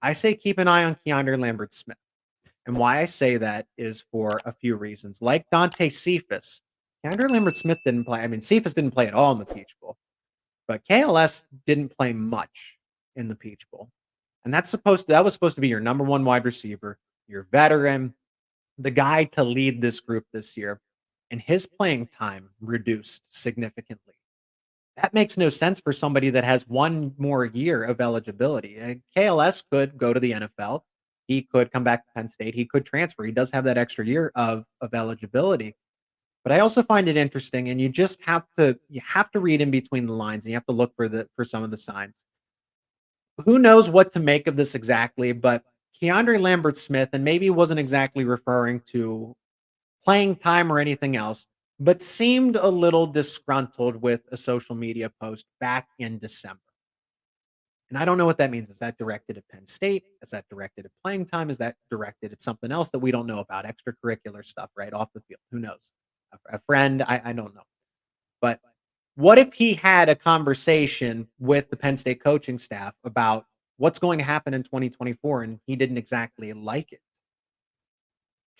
I say keep an eye on KeAndre Lambert-Smith. And why I say that is for a few reasons. Like Dante Cephas, KeAndre Lambert-Smith didn't play. I mean, Cephas didn't play at all in the Peach Bowl, but KLS didn't play much in the Peach Bowl. And that was supposed to be your number one wide receiver, your veteran, the guy to lead this group this year. And his playing time reduced significantly. That makes no sense for somebody that has one more year of eligibility. KLS could go to the NFL. He could come back to Penn State. He could transfer. He does have that extra year of eligibility. But I also find it interesting, and you have to read in between the lines, and you have to look for some of the signs. Who knows what to make of this exactly? But KeAndre Lambert-Smith, and maybe he wasn't exactly referring to playing time or anything else, but seemed a little disgruntled with a social media post back in December. And I don't know what that means. Is that directed at Penn State? Is that directed at playing time? Is that directed at something else that we don't know about? Extracurricular stuff, right? Off the field. Who knows? A friend? I don't know. But what if he had a conversation with the Penn State coaching staff about what's going to happen in 2024 and he didn't exactly like it?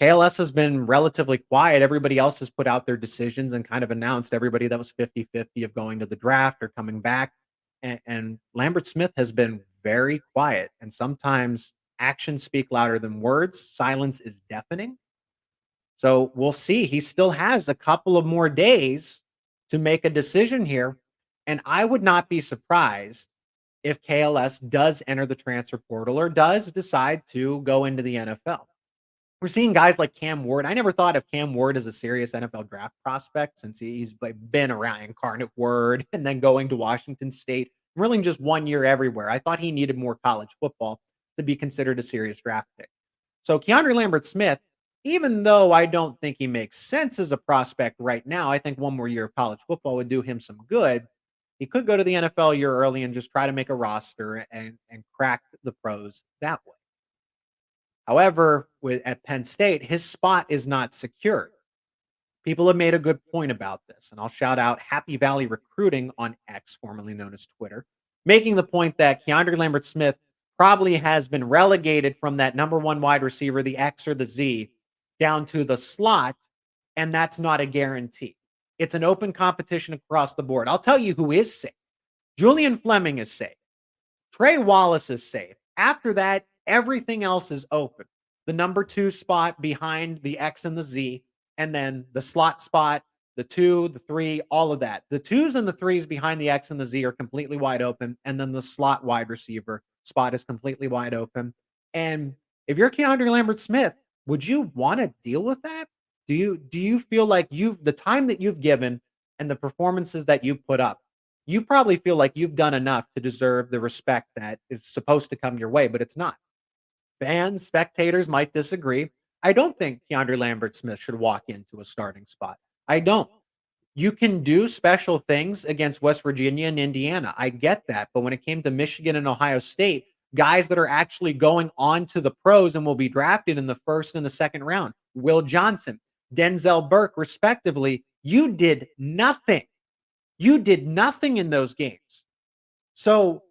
KLS has been relatively quiet. Everybody else has put out their decisions and kind of announced everybody that was 50-50 of going to the draft or coming back. And Lambert-Smith has been very quiet. And sometimes actions speak louder than words. Silence is deafening. So we'll see. He still has a couple of more days to make a decision here. And I would not be surprised if KLS does enter the transfer portal or does decide to go into the NFL. We're seeing guys like Cam Ward. I never thought of Cam Ward as a serious NFL draft prospect since he's been around Incarnate Word and then going to Washington State, really just 1 year everywhere. I thought he needed more college football to be considered a serious draft pick. So KeAndre Lambert-Smith, even though I don't think he makes sense as a prospect right now, I think one more year of college football would do him some good. He could go to the NFL a year early and just try to make a roster and crack the pros that way. However, at Penn State, his spot is not secure. People have made a good point about this, and I'll shout out Happy Valley Recruiting on X, formerly known as Twitter, making the point that KeAndre Lambert-Smith probably has been relegated from that number one wide receiver, the X or the Z, down to the slot, and that's not a guarantee. It's an open competition across the board. I'll tell you who is safe. Julian Fleming is safe. Trey Wallace is safe. After that, everything else is open. The number 2 spot behind the X and the Z, and then the slot spot, the 2, the 3, all of that. The 2s and the 3s behind the X and the Z are completely wide open, and then the slot wide receiver spot is completely wide open. And if you're KeAndre Lambert-Smith, would you want to deal with that? Do you feel like the time that you've given and the performances that you put up, you probably feel like you've done enough to deserve the respect that is supposed to come your way, but it's not. Fans, spectators might disagree. I don't think KeAndre Lambert-Smith should walk into a starting spot. I don't. You can do special things against West Virginia and Indiana. I get that. But when it came to Michigan and Ohio State, guys that are actually going on to the pros and will be drafted in the first and the second round, Will Johnson, Denzel Burke, respectively, you did nothing. You did nothing in those games. So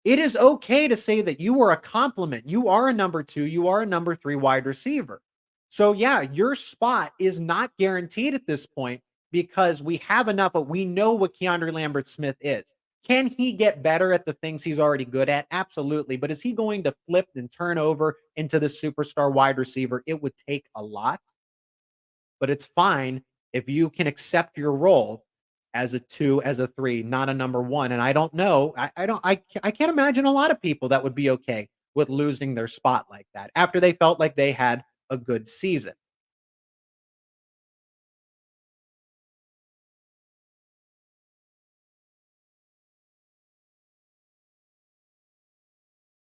it is okay to say that you are a compliment. You are a number 2. You are a number 3 wide receiver. So yeah, your spot is not guaranteed at this point because we have enough, but we know what KeAndre Lambert-Smith is. Can he get better at the things he's already good at? Absolutely. But is he going to flip and turn over into the superstar wide receiver? It would take a lot, but it's fine if you can accept your role as a 2, as a 3, not a number 1. And I don't know. I can't imagine a lot of people that would be okay with losing their spot like that after they felt like they had a good season.